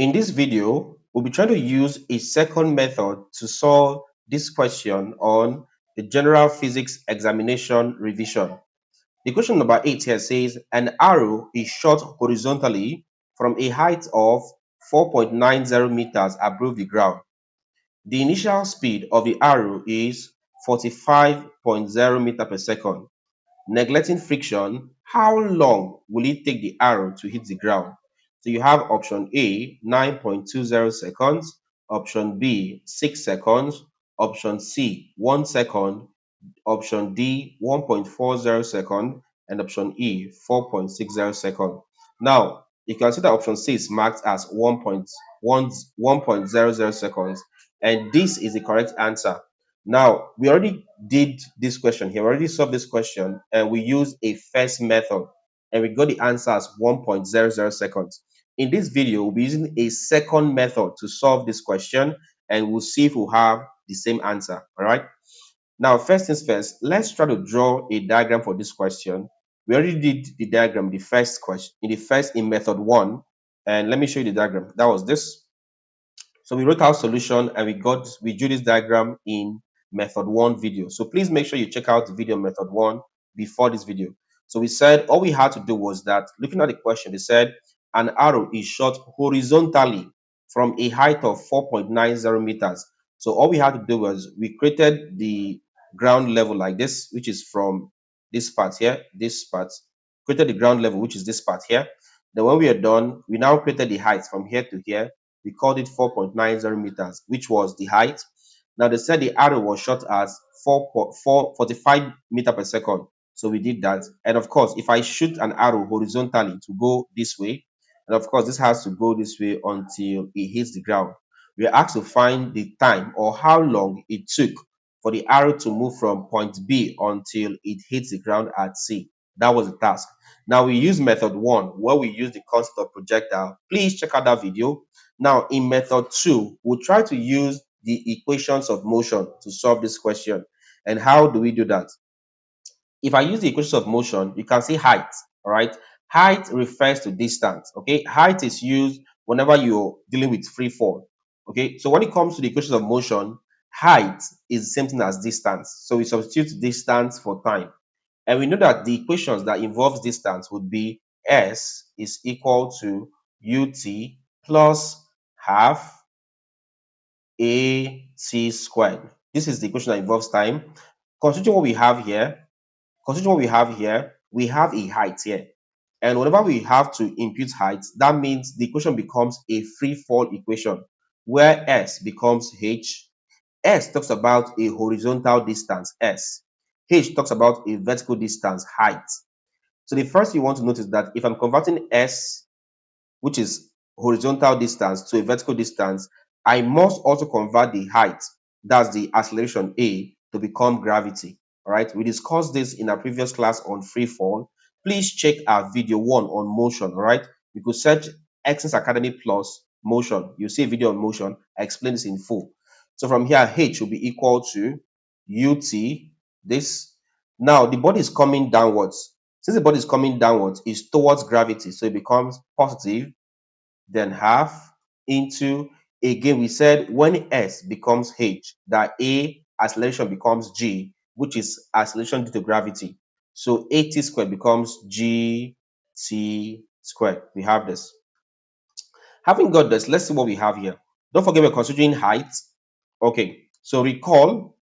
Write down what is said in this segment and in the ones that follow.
In this video, we'll be trying to use a second method to solve this question on the General Physics Examination Revision. The question number 8 here says, an arrow is shot horizontally from a height of 4.90 meters above the ground. The initial speed of the arrow is 45.0 meters per second. Neglecting friction, how long will it take the arrow to hit the ground? So you have option A, 9.20 seconds, option B, 6 seconds, option C, 1 second, option D, 1.40 second, and option E, 4.60 second. Now, you can see that option C is marked as 1.00 seconds, and this is the correct answer. Now, we already did this question here, we already solved this question, and we used a first method, and we got the answer as 1.00 seconds. In this video, we'll be using a second method to solve this question, and we'll see if we'll have the same answer. All right. Now, first things first, let's try to draw a diagram for this question. We already did the diagram in the first question, in method 1, and let me show you the diagram. That was this. So we wrote our solution and we drew this diagram in method 1 video. So please make sure you check out the video method 1 before this video. So we said all we had to do was that, looking at the question, they said an arrow is shot horizontally from a height of 4.90 meters. So all we had to do was we created the ground level like this, which is from this part here, this part, created the ground level, which is this part here. Then when we are done, we now created the height from here to here. We called it 4.90 meters, which was the height. Now they said the arrow was shot as 4.45 meters per second. So we did that. And of course, if I shoot an arrow horizontally to go this way, and of course, this has to go this way until it hits the ground. We are asked to find the time or how long it took for the arrow to move from point B until it hits the ground at C. That was the task. Now we use method 1 where we use the concept of projectile. Please check out that video. Now in method 2, we'll try to use the equations of motion to solve this question. And how do we do that? If I use the equations of motion, you can see height, all right? Height refers to distance, okay? Height is used whenever you're dealing with free fall, okay? So when it comes to the equations of motion, height is the same thing as distance. So we substitute distance for time. And we know that the equations that involves distance would be S is equal to UT plus half AT squared. This is the equation that involves time. Considering what we have here, we have a height here. And whenever we have to impute height, that means the equation becomes a free fall equation where S becomes H. S talks about a horizontal distance, S. H talks about a vertical distance, height. So the first you want to notice that if I'm converting S, which is horizontal distance, to a vertical distance, I must also convert the height, that's the acceleration A, to become gravity. All right, we discussed this in our previous class on free fall. Please check our video 1 on motion. All right, you could search Excellence Academy Plus motion. You see a video on motion. I explain this in full. So from here, H will be equal to UT, this. Now the body is coming downwards. Since the body is coming downwards, it's towards gravity, so it becomes positive, then half into, again we said when S becomes H, that A acceleration becomes G, which is acceleration due to gravity. So AT squared becomes GT squared. We have this. Having got this, let's see what we have here. Don't forget we're considering height. Okay, so we recall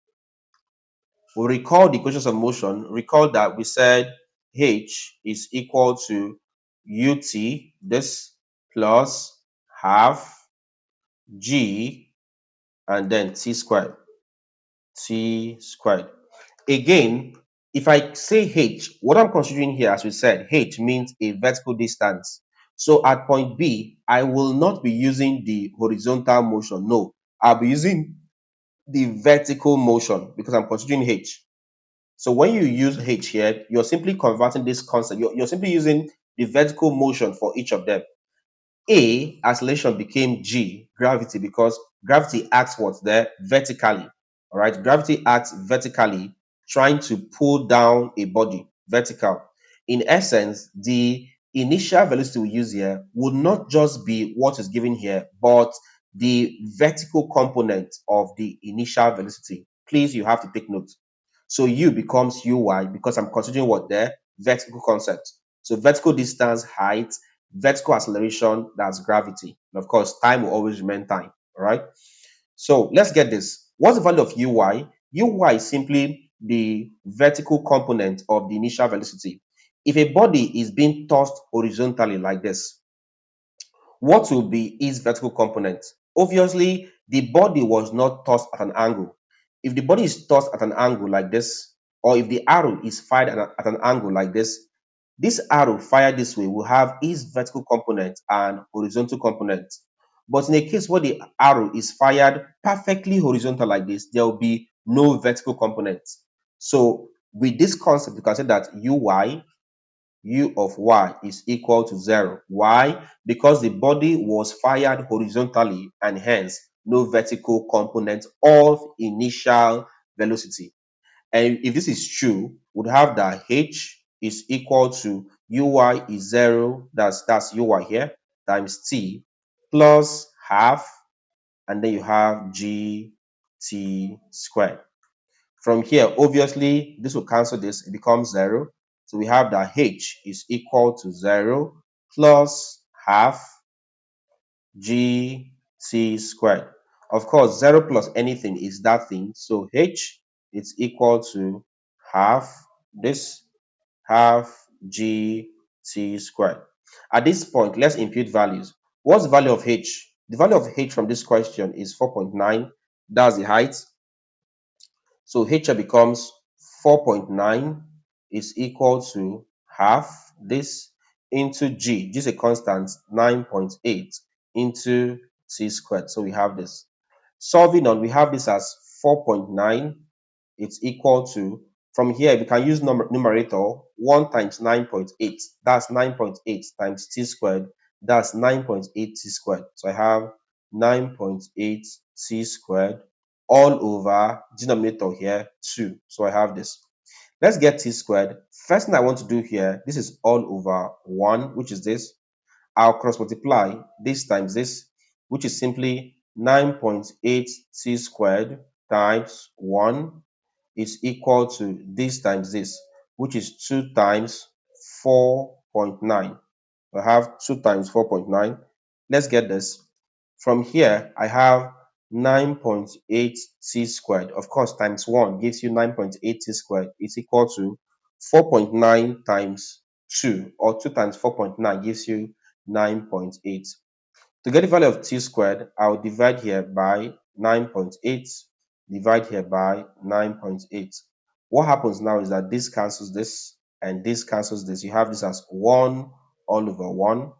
the equations of motion. Recall that we said H is equal to UT, this, plus half G and then T squared. Again, if I say H, what I'm considering here, as we said, H means a vertical distance. So at point B, I will not be using the horizontal motion. No, I'll be using the vertical motion because I'm considering H. So when you use H here, you're simply converting this concept. You're simply using the vertical motion for each of them. A, acceleration, became G, gravity, because gravity acts what's there vertically. All right, gravity acts vertically, trying to pull down a body, vertical. In essence, the initial velocity we use here would not just be what is given here, but the vertical component of the initial velocity. Please, you have to take note. So u becomes uy because I'm considering what there? Vertical concept. So vertical distance, height, vertical acceleration, that's gravity. And of course, time will always remain time. All right. So let's get this. What's the value of uy? Uy is simply the vertical component of the initial velocity. If a body is being tossed horizontally like this, what will be its vertical component? Obviously, the body was not tossed at an angle. If the body is tossed at an angle like this, or if the arrow is fired at an angle like this arrow fired this way will have its vertical component and horizontal component. But in a case where the arrow is fired perfectly horizontal like this, there will be no vertical component. So with this concept, you can say that uy, u of y is equal to 0. Why? Because the body was fired horizontally and hence no vertical component of initial velocity. And if this is true, we'd have that h is equal to uy is 0, that's uy here, times t plus half, and then you have gt squared. From here, obviously, this will cancel this, it becomes 0. So we have that h is equal to 0 plus half gt squared. Of course, 0 plus anything is that thing. So h is equal to half this, half gt squared. At this point, let's impute values. What's the value of h? The value of h from this question is 4.9. That's the height. So h becomes 4.9 is equal to half this into g. G is a constant, 9.8 into t squared. So we have this. Solving on, we have this as 4.9. It's equal to, from here, we can use numerator, 1 times 9.8. That's 9.8 times t squared. That's 9.8 t squared. So I have 9.8 t squared all over denominator here 2. So I have this. Let's get t squared. First thing I want to do here, this is all over 1, which is this. I'll cross multiply this times this, which is simply 9.8 t squared times 1 is equal to this times this, which is 2 times 4.9. I have 2 times 4.9. Let's get this. From here, I have 9.8 t squared. Of course, times 1 gives you 9.8 t squared. It's equal to 4.9 times 2, or 2 times 4.9 gives you 9.8. To get the value of t squared, I'll divide here by 9.8, divide here by 9.8. What happens now is that this cancels this, and this cancels this. You have this as 1 all over 1.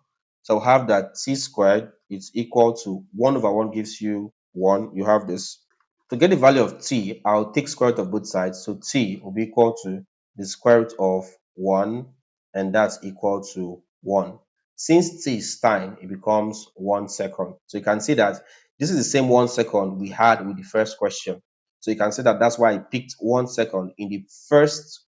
So have that t squared is equal to 1 over 1 gives you 1. You have this. To get the value of t, I'll take square root of both sides. So t will be equal to the square root of 1, and that's equal to 1. Since t is time, it becomes 1 second. So you can see that this is the same 1 second we had with the first question. So you can see that that's why I picked 1 second in the first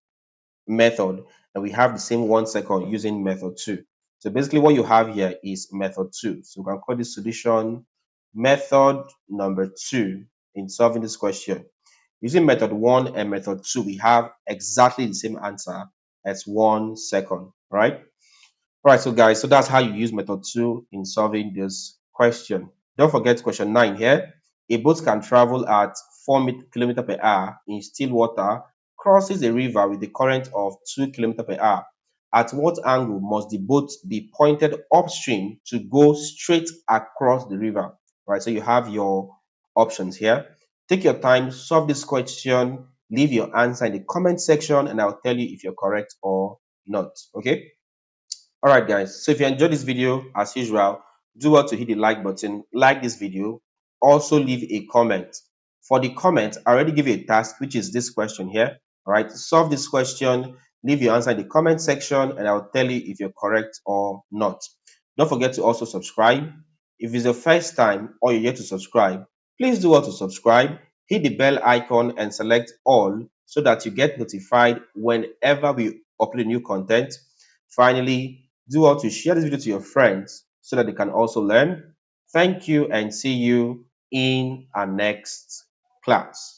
method, and we have the same 1 second using method 2. So basically what you have here is method 2. So we can call this solution method number 2 in solving this question. Using method 1 and method 2, we have exactly the same answer as 1 second, right? All right, so guys, so that's how you use method 2 in solving this question. Don't forget question 9 here. A boat can travel at 4 km per hour in still water, crosses a river with a current of 2 km per hour. At what angle must the boat be pointed upstream to go straight across the river? Right, so you have your options here. Take your time, solve this question, leave your answer in the comment section, and I'll tell you if you're correct or not. Okay. All right, guys. So if you enjoyed this video, as usual, do well to hit the like button, like this video. Also leave a comment. For the comment, I already give you a task, which is this question here. All right, solve this question, leave your answer in the comment section, and I'll tell you if you're correct or not. Don't forget to also subscribe. If it's your first time or you're yet to subscribe, please do well to subscribe. Hit the bell icon and select all so that you get notified whenever we upload new content. Finally, Do well to share this video to your friends so that they can also learn. Thank you and see you in our next class.